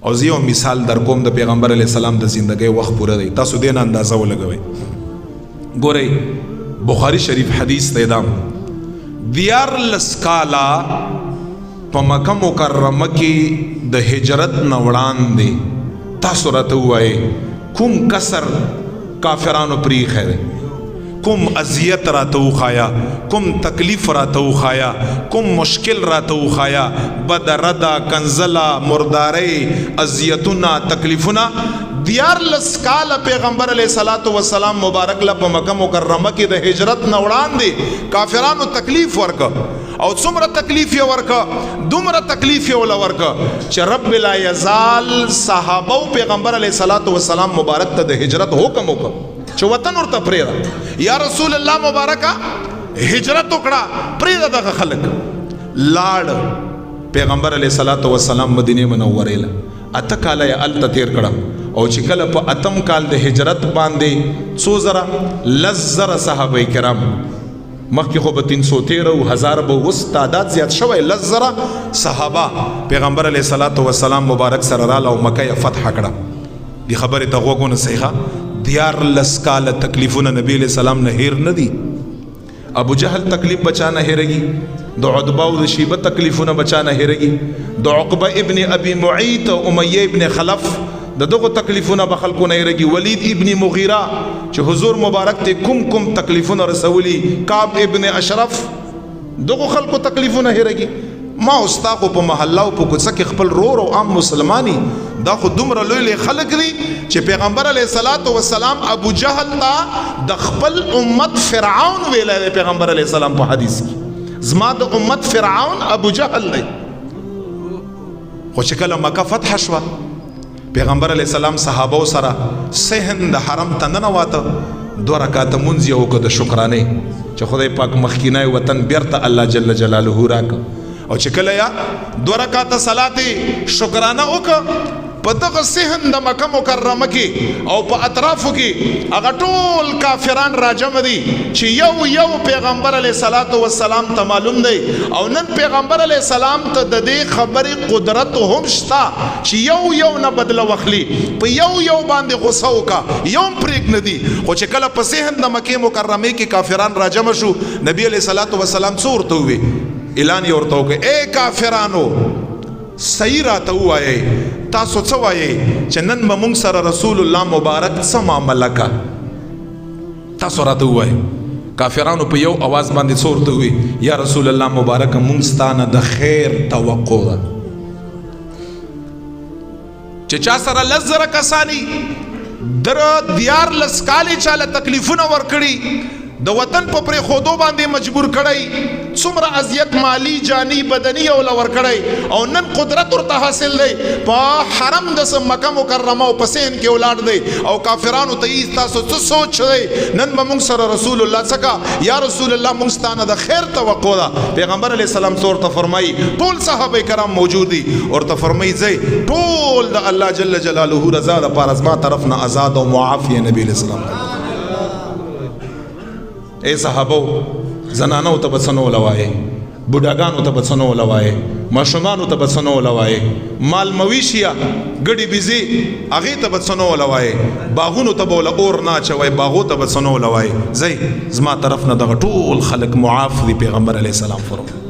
او زه یو مثال در کوم د پیغمبر علیه السلام د زندګۍ وخت پوره دی، تاسو دې نه اندازه ولګوئ. ګورئ بخاری شریف حدیث ته ادام 14 کاله په مکه مکرمه کې د هجرت نه وړاندې تاسو راته ووایئ کوم کسر کافرانو پریښی دی، کوم اذیت راته وښایا، کوم تکلیف راته وښایا، کوم مشکل راته وښایا، بد رده کنزله مردارۍ اذیتونه تکلیفونه. 14 کاله پیغمبر علیه الصلاۃ والسلام مبارک له په مکه مکرمه کې د هجرت نه وړاندې کافرانو تکلیف ورکه، او څومره تکلیف یې ورکه، دومره تکلیف یې وله ورکه چې رب لا یزال صحابه او پیغمبر علیه الصلاۃ والسلام مبارک ته د هجرت حکم وکړ چې وطن ورته پرېږده. یا رسول الله مبارکه هجرت وکړه، پرېږده دغه خلک. لاړ پیغمبر علیه الصلاۃ والسلام مدینه منورې له 8 کاله یې هلته تېر کړه، او چې کله په 8م کال د هجرت باندې 100 زره 10 زره صحابه کرام، مخکې خو به 313 او 1000 به اوس تعداد زیات شوی، 10 زره صحابه پیغمبر علیه الصلاۃ والسلام مبارک سره راله او مکه یې فتح کړه. دې خبرې ته غوږ ونیسئ ښه. 14 کاله تکلیفونه نبی علیہ السلام نه هیر نه دي. ابو جهل تکلیف بچا نه هیرږي، د عتبه او د شیبه تکلیفونه بچا نه هیرږي، د عقبه ابن ابي معيط او امیه ابن خلف دغه تکلیفونه به خلکو نه هیرږي، ولید ابن مغیره چې حضور مبارک ته کوم تکلیفونه رسولي، کعب ابن اشرف دغه خلکو تکلیفونه هیرږي. ما استاد په محله او په کوڅه کې خپل رور او عام مسلمانی دا خو دومره لوی خلک دي چې پیغمبر علیه الصلاۃ والسلام ابو جهل ته د خپل امت فرعون ویلی دی. پیغمبر علیه السلام په حدیث کې زما د امت فرعون ابو جهل دی. خو چې کله مکه فتح شوه پیغمبر علیه السلام صحابه سره صحن د حرم ته ننوته، 2 رکعاته مونځ یې وکړه د شکرانې چې خدای پاک مخکینی وطن بیرته الله جل جلاله راکړه. او چې کله یا 2 رکعاته صلات شکرانه وکړه په دغه صحن د مکه مکرمه کې او په اطرافو کې هغه ټول کافران راجمع دي چې یو پیغمبر علیه الصلاۃ والسلام ته معلوم دی، او نن پیغمبر علیه السلام ته د دې خبرې قدرت هم شته چې یو نه بدله واخلي، په یو باندې غصه وکړه، یو پرېږ نه دي. خو چې کله په صحن د مکې مکرمې کې کافران راجمع شو، نبی علیه الصلاۃ والسلام څه ورته ووی؟ اعلان یې ورته وکړ، اے کافرانو صحیح راته ووایئ، تاسو څه وایئ چې نن به موږ سره رسول الله مبارک څه معامله کا؟ تاسو راته ووایئ. کافرانو په یو اواز باندې څه ورته ووی؟ یا رسول الله مبارک موږ ستانه د خیر توقع ده. چې چا سره 10 زره کسانی در 14 کالې چاله تکلیفونه ورکړي، د وطن په پرېښودو باندې مجبور کړی، څومره اذیت مالی جانی بدنی او لور کړی، او نن قدرت ورته حاصل دی په حرم د مکه مکرمه او په صحن کې ولاړ دی، او کافرانو ته یې تاسو څه سوچ دی؟ نن به موږ سره رسول الله څه یا رسول الله موږ ستانه د خیر توقع ده. پیغمبر علیه السلام ورته فرمایي، ټول صحابه کرام موجود دي، ورته فرمایي ځئ ټول د الله جل جلاله رضا دپاره زما طرف نه آزاد او معاف یې نبی علیه السلام. اے صحابو زنانو ته به څه نه ولوایئ، بوډاګانو ته به څه نه ولوایئ، ماشومانو ته به څه نه ولوایئ، مال مویشیه ګډې بيزي هغې ته به څه نه ولوایئ، باغونو ته به وله اور نه اچوئ، باغو ته به څه نه ولوایئ. ځئ زما طرف نه دغه ټول خلک معاف دي. پیغمبر علیه السلام فرمایي